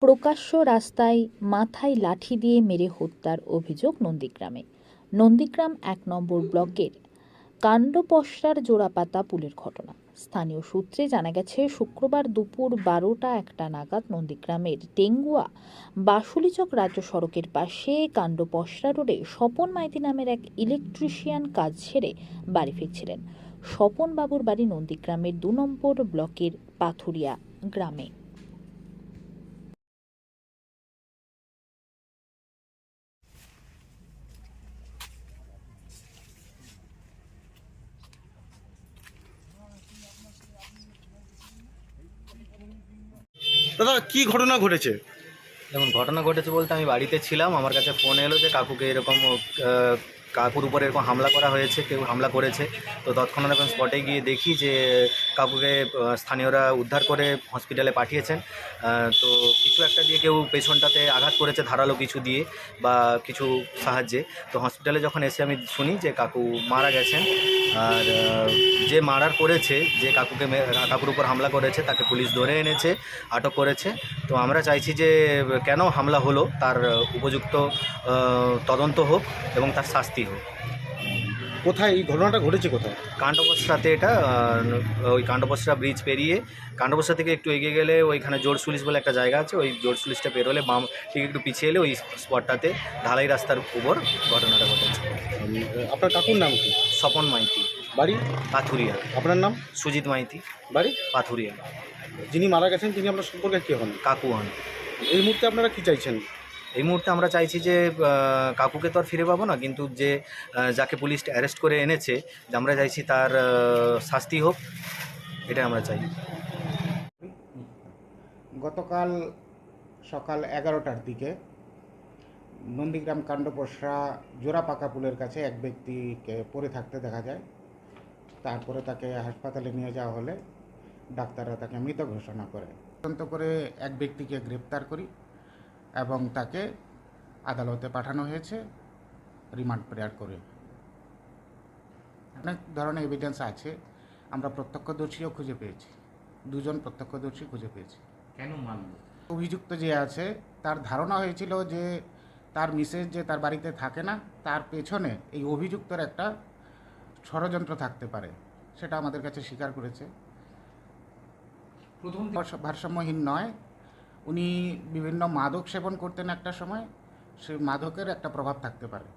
প্রকাশ্য রাস্তায় মাথায় লাঠি দিয়ে মেরে হত্যার অভিযোগ নন্দীগ্রামে। নন্দীগ্রাম ১ নম্বর ব্লকের কাণ্ডপসরার জোড়াপাতা পুলের ঘটনা। স্থানীয় সূত্রে জানা গেছে, শুক্রবার দুপুর ১২টা-১টা নাগাদ নন্দীগ্রামের টেঙ্গুয়া বাসুলিচক রাজ্য সড়কের পাশে কাণ্ডপসরা রোডে স্বপন মাইতি নামের এক ইলেকট্রিশিয়ান কাজ ছেড়ে বাড়ি ফিরছিলেন। স্বপন বাবুর বাড়ি নন্দীগ্রামের ২ নম্বর ব্লকের পাথুরিয়া গ্রামে। দাদা, কি ঘটনা ঘটেছে? দেখুন, ঘটনা ঘটেছে বলতে আমি বাড়িতে ছিলাম, আমার কাছে ফোন এলো যে কাকুকে এরকম কাকুর উপরে এরকম হামলা করা হয়েছে, কেউ হামলা করেছে। তো তৎক্ষণাৎ এখন স্পটে গিয়ে দেখি যে কাকুকে স্থানীয়রা উদ্ধার করে হসপিটালে পাঠিয়েছেন। তো কিছু একটা দিয়ে কেউ পেছনটাতে আঘাত করেছে ধারালো কিছু দিয়ে বা কিছু সাহায্যে। তো হসপিটালে যখন এসে আমি শুনি যে কাকু মারা গেছেন। আর যে মার্ডার করেছে, যে কাকুর উপর হামলা করেছে, তাকে পুলিশ ধরে এনেছে, আটক করেছে। তো আমরা চাইছি যে কেন হামলা হলো তার উপযুক্ত তদন্ত হোক এবং তার শাস্তি হোক। কোথায় এই ঘটনাটা ঘটেছে? কোথায়? কাণ্ডপসরাতে, এটা ওই কাণ্ডপসরা ব্রিজ পেরিয়ে কাণ্ডপসরা থেকে একটু এগিয়ে গেলে ওইখানে জোরসুলিশ বলে একটা জায়গা আছে, ওই জোরসুলিশটা পেরোলে বাম ঠিক একটু পিছিয়ে এলে ওই স্পটটাতে ঢালাই রাস্তার উপর ঘটনাটা ঘটেছে। আপনার কাকুর নাম কি? স্বপন মাইতি, বাড়ি? পাথুরিয়া। আপনার নাম? সুজিত মাইতি, বাড়ি? পাথুরিয়া। যিনি মারা গেছেন তিনি আপনার সম্পর্কে কি হন? কাকু হন। এই মুহূর্তে আপনারা কি চাইছেন? এই মুহূর্তে আমরা চাইছি যে কাকুকে তো আর ফিরে পাবো না, কিন্তু যে যাকে পুলিশ অ্যারেস্ট করে এনেছে, আমরা চাইছি তার শাস্তি হোক, এটা আমরা চাই। গতকাল সকাল 11টার দিকে নন্দীগ্রাম কাণ্ডপসরা জোড়াপাকা পুলের কাছে এক ব্যক্তিকে পড়ে থাকতে দেখা যায়। তারপরে তাকে হাসপাতালে নিয়ে যাওয়া হলে ডাক্তাররা তাকে মৃত ঘোষণা করে। তদন্ত করে এক ব্যক্তিকে গ্রেপ্তার করি এবং তাকে আদালতে পাঠানো হয়েছে রিমান্ড প্রেয়ার করে। অনেক ধরনের এভিডেন্স আছে, আমরা প্রত্যক্ষদর্শীও খুঁজে পেয়েছি, 2 জন প্রত্যক্ষদর্শী খুঁজে পেয়েছি। কেন মানব? অভিযুক্ত যে আছে তার ধারণা হয়েছিল যে তার মিসেস যে তার বাড়িতে থাকে না, তার পেছনে এই অভিযুক্তর একটা ষড়যন্ত্র থাকতে পারে, সেটা আমাদের কাছে স্বীকার করেছে। প্রথম ভারসাম্যহীন নয়, উনি বিভিন্ন মাদক সেবন করতেন একটা সময়, সেই মাদকের একটা প্রভাব থাকতে পারে।